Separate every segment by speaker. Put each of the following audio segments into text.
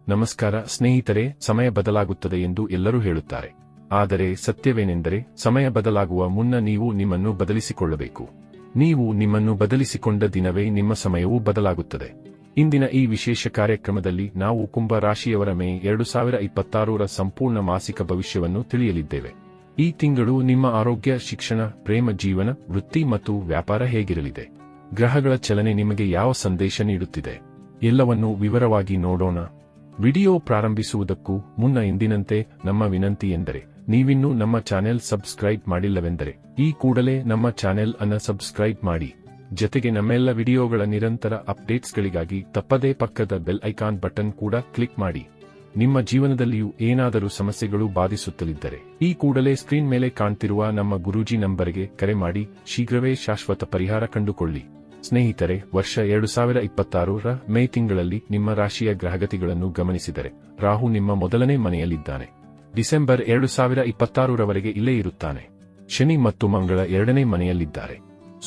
Speaker 1: ನಮಸ್ಕಾರ ಸ್ನೇಹಿತರೆ, ಸಮಯ ಬದಲಾಗುತ್ತದೆ ಎಂದು ಎಲ್ಲರೂ ಹೇಳುತ್ತಾರೆ. ಆದರೆ ಸತ್ಯವೇನೆಂದರೆ, ಸಮಯ ಬದಲಾಗುವ ಮುನ್ನ ನೀವು ನಿಮ್ಮನ್ನು ಬದಲಿಸಿಕೊಳ್ಳಬೇಕು. ನೀವು ನಿಮ್ಮನ್ನು ಬದಲಿಸಿಕೊಂಡ ದಿನವೇ ನಿಮ್ಮ ಸಮಯವೂ ಬದಲಾಗುತ್ತದೆ. ಇಂದಿನ ಈ ವಿಶೇಷ ಕಾರ್ಯಕ್ರಮದಲ್ಲಿ ನಾವು ಕುಂಭ ರಾಶಿಯವರ ಮೇ 2026ರ ಸಂಪೂರ್ಣ ಮಾಸಿಕ ಭವಿಷ್ಯವನ್ನು ತಿಳಿಯಲಿದ್ದೇವೆ. ಈ ತಿಂಗಳು ನಿಮ್ಮ ಆರೋಗ್ಯ, ಶಿಕ್ಷಣ, ಪ್ರೇಮ ಜೀವನ, ವೃತ್ತಿ ಮತ್ತು ವ್ಯಾಪಾರ ಹೇಗಿರಲಿದೆ? ಗ್ರಹಗಳ ಚಲನೆ ನಿಮಗೆ ಯಾವ ಸಂದೇಶ ನೀಡುತ್ತಿದೆ? ಎಲ್ಲವನ್ನೂ ವಿವರವಾಗಿ ನೋಡೋಣ. ವಿಡಿಯೋ ಪ್ರಾರಂಭಿಸುವುದಕ್ಕೂ ಮುನ್ನ ಎಂದಿನಂತೆ ನಮ್ಮ ವಿನಂತಿ ಎಂದರೆ, ನೀವಿನ್ನೂ ನಮ್ಮ ಚಾನೆಲ್ ಸಬ್ಸ್ಕ್ರೈಬ್ ಮಾಡಿಲ್ಲವೆಂದರೆ ಈ ಕೂಡಲೇ ನಮ್ಮ ಚಾನೆಲ್ ಅನ್ನು ಸಬ್ಸ್ಕ್ರೈಬ್ ಮಾಡಿ. ಜತೆಗೆ ನಮ್ಮೆಲ್ಲ ವಿಡಿಯೋಗಳ ನಿರಂತರ ಅಪ್ಡೇಟ್ಸ್ಗಳಿಗಾಗಿ ತಪ್ಪದೇ ಪಕ್ಕದ ಬೆಲ್ ಐಕಾನ್ ಬಟನ್ ಕೂಡ ಕ್ಲಿಕ್ ಮಾಡಿ. ನಿಮ್ಮ ಜೀವನದಲ್ಲಿಯೂ ಏನಾದರೂ ಸಮಸ್ಯೆಗಳು ಬಾಧಿಸುತ್ತಲಿದ್ದರೆ ಈ ಕೂಡಲೇ ಸ್ಕ್ರೀನ್ ಮೇಲೆ ಕಾಣ್ತಿರುವ ನಮ್ಮ ಗುರೂಜಿ ನಂಬರ್ಗೆ ಕರೆ ಮಾಡಿ ಶೀಘ್ರವೇ ಶಾಶ್ವತ ಪರಿಹಾರ ಕಂಡುಕೊಳ್ಳಿ. ಸ್ನೇಹಿತರೆ, ವರ್ಷ 2026ರ ಮೇ ತಿಂಗಳಲ್ಲಿ ನಿಮ್ಮ ರಾಶಿಯ ಗ್ರಹಗತಿಗಳನ್ನು ಗಮನಿಸಿದರೆ, ರಾಹು ನಿಮ್ಮ ಮೊದಲನೇ ಮನೆಯಲ್ಲಿದ್ದಾನೆ. ಡಿಸೆಂಬರ್ 2026ರವರೆಗೆ ಇಲ್ಲೇ ಇರುತ್ತಾನೆ. ಶನಿ ಮತ್ತು ಮಂಗಳ 2ನೇ ಮನೆಯಲ್ಲಿದ್ದಾರೆ.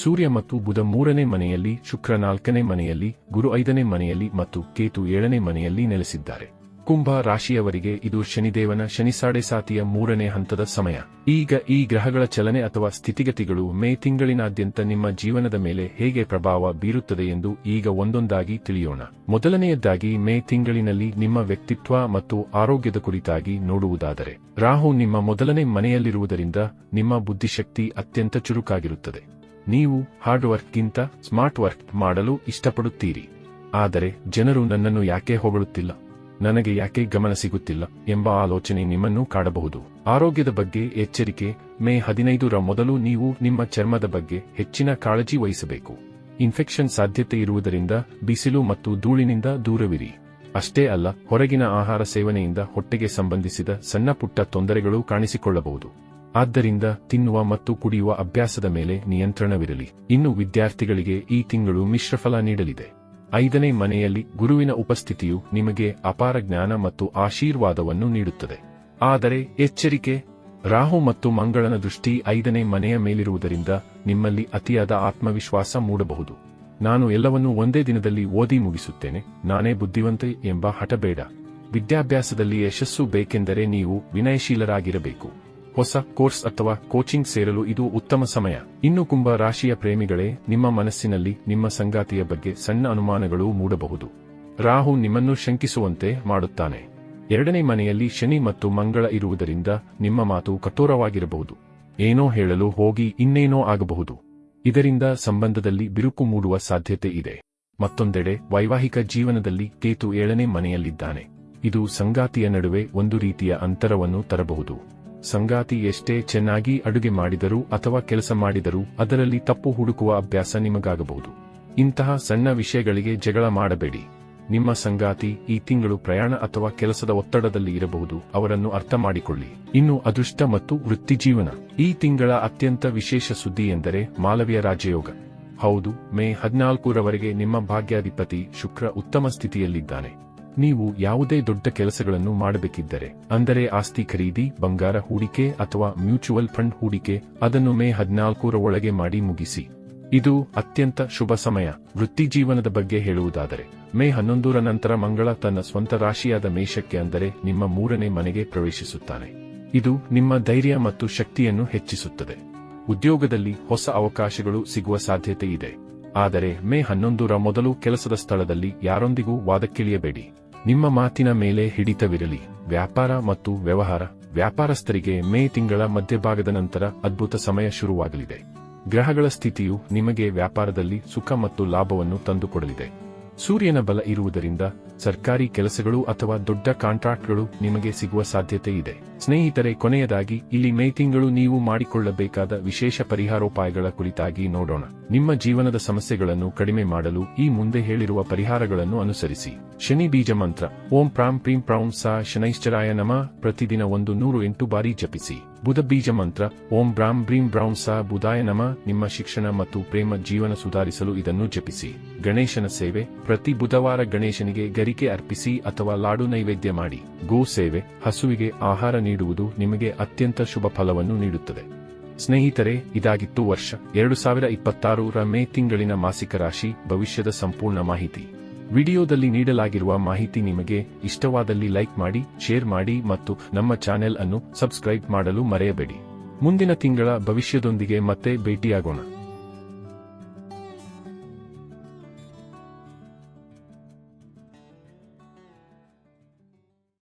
Speaker 1: ಸೂರ್ಯ ಮತ್ತು ಬುಧ 3ನೇ ಮನೆಯಲ್ಲಿ, ಶುಕ್ರ 4ನೇ ಮನೆಯಲ್ಲಿ, ಗುರು 5ನೇ ಮನೆಯಲ್ಲಿ ಮತ್ತು ಕೇತು 7ನೇ ಮನೆಯಲ್ಲಿ ನೆಲೆಸಿದ್ದಾರೆ. ಕುಂಭ ರಾಶಿಯವರಿಗೆ ಇದು ಶನಿದೇವನ ಶನಿಸಾಡೆಸಾತಿಯ 3ನೇ ಹಂತದ ಸಮಯ. ಈಗ ಈ ಗ್ರಹಗಳ ಚಲನೆ ಅಥವಾ ಸ್ಥಿತಿಗತಿಗಳು ಮೇ ತಿಂಗಳಿನಾದ್ಯಂತ ನಿಮ್ಮ ಜೀವನದ ಮೇಲೆ ಹೇಗೆ ಪ್ರಭಾವ ಬೀರುತ್ತದೆ ಎಂದು ಈಗ ಒಂದೊಂದಾಗಿ ತಿಳಿಯೋಣ. ಮೊದಲನೆಯದಾಗಿ, ಮೇ ತಿಂಗಳಿನಲ್ಲಿ ನಿಮ್ಮ ವ್ಯಕ್ತಿತ್ವ ಮತ್ತು ಆರೋಗ್ಯದ ಕುರಿತಾಗಿ ನೋಡುವುದಾದರೆ, ರಾಹು ನಿಮ್ಮ ಮೊದಲನೇ ಮನೆಯಲ್ಲಿರುವುದರಿಂದ ನಿಮ್ಮ ಬುದ್ಧಿಶಕ್ತಿ ಅತ್ಯಂತ ಚುರುಕಾಗಿರುತ್ತದೆ. ನೀವು ಹಾರ್ಡ್ ವರ್ಕ್ಗಿಂತ ಸ್ಮಾರ್ಟ್ ವರ್ಕ್ ಮಾಡಲು ಇಷ್ಟಪಡುತ್ತೀರಿ. ಆದರೆ ಜನರು ನನ್ನನ್ನು ಯಾಕೆ ಹೊಗಳುತ್ತಿಲ್ಲ, ನನಗೆ ಯಾಕೆ ಗಮನ ಸಿಗುತ್ತಿಲ್ಲ ಎಂಬ ಆಲೋಚನೆ ನಿಮ್ಮನ್ನು ಕಾಡಬಹುದು. ಆರೋಗ್ಯದ ಬಗ್ಗೆ ಎಚ್ಚರಿಕೆ. ಮೇ 15ರ ಮೊದಲು ನೀವು ನಿಮ್ಮ ಚರ್ಮದ ಬಗ್ಗೆ ಹೆಚ್ಚಿನ ಕಾಳಜಿ ವಹಿಸಬೇಕು. ಇನ್ಫೆಕ್ಷನ್ ಸಾಧ್ಯತೆ ಇರುವುದರಿಂದ ಬಿಸಿಲು ಮತ್ತು ಧೂಳಿನಿಂದ ದೂರವಿರಿ. ಅಷ್ಟೇ ಅಲ್ಲ, ಹೊರಗಿನ ಆಹಾರ ಸೇವನೆಯಿಂದ ಹೊಟ್ಟೆಗೆ ಸಂಬಂಧಿಸಿದ ಸಣ್ಣ ಪುಟ್ಟ ತೊಂದರೆಗಳು ಕಾಣಿಸಿಕೊಳ್ಳಬಹುದು. ಆದ್ದರಿಂದ ತಿನ್ನುವ ಮತ್ತು ಕುಡಿಯುವ ಅಭ್ಯಾಸದ ಮೇಲೆ ನಿಯಂತ್ರಣವಿರಲಿ. ಇನ್ನು ವಿದ್ಯಾರ್ಥಿಗಳಿಗೆ ಈ ತಿಂಗಳು ಮಿಶ್ರಫಲ ನೀಡಲಿದೆ. 5ನೇ ಮನೆಯಲ್ಲಿ ಗುರುವಿನ ಉಪಸ್ಥಿತಿಯು ನಿಮಗೆ ಅಪಾರ ಜ್ಞಾನ ಮತ್ತು ಆಶೀರ್ವಾದವನ್ನು ನೀಡುತ್ತದೆ. ಆದರೆ ಎಚ್ಚರಿಕೆ, ರಾಹು ಮತ್ತು ಮಂಗಳನ ದೃಷ್ಟಿ 5ನೇ ಮನೆಯ ಮೇಲಿರುವುದರಿಂದ ನಿಮ್ಮಲ್ಲಿ ಅತಿಯಾದ ಆತ್ಮವಿಶ್ವಾಸ ಮೂಡಬಹುದು. ನಾನು ಎಲ್ಲವನ್ನೂ ಒಂದೇ ದಿನದಲ್ಲಿ ಓದಿ ಮುಗಿಸುತ್ತೇನೆ, ನಾನೇ ಬುದ್ಧಿವಂತೆ ಎಂಬ ಹಠ ಬೇಡ. ವಿದ್ಯಾಭ್ಯಾಸದಲ್ಲಿ ಯಶಸ್ಸು ಬೇಕೆಂದರೆ ನೀವು ವಿನಯಶೀಲರಾಗಿರಬೇಕು. ಹೊಸ ಕೋರ್ಸ್ ಅಥವಾ ಕೋಚಿಂಗ್ ಸೇರಲು ಇದು ಉತ್ತಮ ಸಮಯ. ಇನ್ನು ಕುಂಭ ರಾಶಿಯ ಪ್ರೇಮಿಗಳೇ, ನಿಮ್ಮ ಮನಸ್ಸಿನಲ್ಲಿ ನಿಮ್ಮ ಸಂಗಾತಿಯ ಬಗ್ಗೆ ಸಣ್ಣ ಅನುಮಾನಗಳು ಮೂಡಬಹುದು. ರಾಹು ನಿಮ್ಮನ್ನು ಶಂಕಿಸುವಂತೆ ಮಾಡುತ್ತಾನೆ. 2ನೇ ಮನೆಯಲ್ಲಿ ಶನಿ ಮತ್ತು ಮಂಗಳ ಇರುವುದರಿಂದ ನಿಮ್ಮ ಮಾತು ಕಠೋರವಾಗಿರಬಹುದು. ಏನೋ ಹೇಳಲು ಹೋಗಿ ಇನ್ನೇನೋ ಆಗಬಹುದು. ಇದರಿಂದ ಸಂಬಂಧದಲ್ಲಿ ಬಿರುಕು ಮೂಡುವ ಸಾಧ್ಯತೆ ಇದೆ. ಮತ್ತೊಂದೆಡೆ, ವೈವಾಹಿಕ ಜೀವನದಲ್ಲಿ ಕೇತು 7ನೇ ಮನೆಯಲ್ಲಿದ್ದಾನೆ. ಇದು ಸಂಗಾತಿಯ ನಡುವೆ ಒಂದು ರೀತಿಯ ಅಂತರವನ್ನು ತರಬಹುದು. ಸಂಗಾತಿ ಎಷ್ಟೇ ಚೆನ್ನಾಗಿ ಅಡುಗೆ ಮಾಡಿದರೂ ಅಥವಾ ಕೆಲಸ ಮಾಡಿದರೂ ಅದರಲ್ಲಿ ತಪ್ಪು ಹುಡುಕುವ ಅಭ್ಯಾಸ ನಿಮಗಾಗಬಹುದು. ಇಂತಹ ಸಣ್ಣ ವಿಷಯಗಳಿಗೆ ಜಗಳ ಮಾಡಬೇಡಿ. ನಿಮ್ಮ ಸಂಗಾತಿ ಈ ತಿಂಗಳು ಪ್ರಯಾಣ ಅಥವಾ ಕೆಲಸದ ಒತ್ತಡದಲ್ಲಿ ಇರಬಹುದು, ಅವರನ್ನು ಅರ್ಥ ಮಾಡಿಕೊಳ್ಳಿ. ಇನ್ನು ಅದೃಷ್ಟ ಮತ್ತು ವೃತ್ತಿಜೀವನ. ಈ ತಿಂಗಳ ಅತ್ಯಂತ ವಿಶೇಷ ಸುದ್ದಿ ಎಂದರೆ ಮಾಲವ್ಯ ರಾಜಯೋಗ. ಹೌದು, ಮೇ 14ರವರೆಗೆ ನಿಮ್ಮ ಭಾಗ್ಯಾಧಿಪತಿ ಶುಕ್ರ ಉತ್ತಮ ಸ್ಥಿತಿಯಲ್ಲಿದ್ದಾನೆ. ನೀವು ಯಾವುದೇ ದೊಡ್ಡ ಕೆಲಸಗಳನ್ನು ಮಾಡಬೇಕಿದ್ದರೆ, ಅಂದರೆ ಆಸ್ತಿ ಖರೀದಿ, ಬಂಗಾರ ಹೂಡಿಕೆ ಅಥವಾ ಮ್ಯೂಚುವಲ್ ಫಂಡ್ ಹೂಡಿಕೆ, ಅದನ್ನು ಮೇ 14ರ ಒಳಗೆ ಮಾಡಿ ಮುಗಿಸಿ. ಇದು ಅತ್ಯಂತ ಶುಭ ಸಮಯ. ವೃತ್ತಿಜೀವನದ ಬಗ್ಗೆ ಹೇಳುವುದಾದರೆ, ಮೇ 11ರ ನಂತರ ಮಂಗಳ ತನ್ನ ಸ್ವಂತ ರಾಶಿಯಾದ ಮೇಷಕ್ಕೆ, ಅಂದರೆ ನಿಮ್ಮ 3ನೇ ಮನೆಗೆ ಪ್ರವೇಶಿಸುತ್ತಾನೆ. ಇದು ನಿಮ್ಮ ಧೈರ್ಯ ಮತ್ತು ಶಕ್ತಿಯನ್ನು ಹೆಚ್ಚಿಸುತ್ತದೆ. ಉದ್ಯೋಗದಲ್ಲಿ ಹೊಸ ಅವಕಾಶಗಳು ಸಿಗುವ ಸಾಧ್ಯತೆ ಇದೆ. ಆದರೆ ಮೇ 11ರ ಮೊದಲು ಕೆಲಸದ ಸ್ಥಳದಲ್ಲಿ ಯಾರೊಂದಿಗೂ ವಾದಕ್ಕಿಳಿಯಬೇಡಿ. ನಿಮ್ಮ ಮಾತಿನ ಮೇಲೆ ಹಿಡಿತವಿರಲಿ. ವ್ಯಾಪಾರ ಮತ್ತು ವ್ಯವಹಾರ. ವ್ಯಾಪಾರಸ್ಥರಿಗೆ ಮೇ ತಿಂಗಳ ಮಧ್ಯಭಾಗದ ನಂತರ ಅದ್ಭುತ ಸಮಯ ಶುರುವಾಗಲಿದೆ. ಗ್ರಹಗಳ ಸ್ಥಿತಿಯು ನಿಮಗೆ ವ್ಯಾಪಾರದಲ್ಲಿ ಸುಖ ಮತ್ತು ಲಾಭವನ್ನು ತಂದುಕೊಡಲಿದೆ. ಸೂರ್ಯನ ಬಲ ಇರುವುದರಿಂದ ಸರ್ಕಾರಿ ಕೆಲಸಗಳು ಅಥವಾ ದೊಡ್ಡ ಕಾಂಟ್ರಾಕ್ಟ್ಗಳು ನಿಮಗೆ ಸಿಗುವ ಸಾಧ್ಯತೆ ಇದೆ. ಸ್ನೇಹಿತರೆ, ಕೊನೆಯದಾಗಿ ಇಲ್ಲಿ ಮೇ ತಿಂಗಳು ನೀವು ಮಾಡಿಕೊಳ್ಳಬೇಕಾದ ವಿಶೇಷ ಪರಿಹಾರೋಪಾಯಗಳ ಕುರಿತಾಗಿ ನೋಡೋಣ. ನಿಮ್ಮ ಜೀವನದ ಸಮಸ್ಯೆಗಳನ್ನು ಕಡಿಮೆ ಮಾಡಲು ಈ ಮುಂದೆ ಹೇಳಿರುವ ಪರಿಹಾರಗಳನ್ನು ಅನುಸರಿಸಿ. ಶನಿ ಬೀಜ ಮಂತ್ರ. ಓಂ ಪ್ರಾಂ ಪ್ರೀಂ ಪ್ರೌಂ ಸಾ ಶನೈಶ್ಚರಾಯ ನಮಃ ಪ್ರತಿದಿನ 108 ಬಾರಿ ಜಪಿಸಿ. ಬುಧ ಬೀಜ ಮಂತ್ರ. ಓಂ ಬ್ರಾಂ ಬ್ರೀಂ ಬ್ರೌಂ ಸಾ ಬುಧಾಯ ನಮಃ. ನಿಮ್ಮ ಶಿಕ್ಷಣ ಮತ್ತು ಪ್ರೇಮ ಜೀವನ ಸುಧಾರಿಸಲು ಇದನ್ನು ಜಪಿಸಿ. ಗಣೇಶನ ಸೇವೆ. ಪ್ರತಿ ಬುಧವಾರ ಗಣೇಶನಿಗೆ ಗರಿಕೆ ಅರ್ಪಿಸಿ ಅಥವಾ ಲಾಡು ನೈವೇದ್ಯ ಮಾಡಿ. ಗೋ ಸೇವೆ. ಹಸುವಿಗೆ ಆಹಾರ ನೀಡುವುದು ನಿಮಗೆ ಅತ್ಯಂತ ಶುಭ ಫಲವನ್ನು ನೀಡುತ್ತದೆ. ಸ್ನೇಹಿತರೆ, ಇದಾಗಿತ್ತು ವರ್ಷ 2026ರ ಮೇ ತಿಂಗಳಿನ ಮಾಸಿಕ ರಾಶಿ ಭವಿಷ್ಯದ ಸಂಪೂರ್ಣ ಮಾಹಿತಿ. ವಿಡಿಯೋದಲ್ಲಿ ನೀಡಲಾಗಿರುವ ಮಾಹಿತಿ ನಿಮಗೆ ಇಷ್ಟವಾದಲ್ಲಿ ಲೈಕ್ ಮಾಡಿ, ಶೇರ್ ಮಾಡಿ ಮತ್ತು ನಮ್ಮ ಚಾನೆಲ್ ಅನ್ನು ಸಬ್ಸ್ಕ್ರೈಬ್ ಮಾಡಲು ಮರೆಯಬೇಡಿ. ಮುಂದಿನ ತಿಂಗಳ ಭವಿಷ್ಯದೊಂದಿಗೆ ಮತ್ತೆ ಭೇಟಿಯಾಗೋಣ.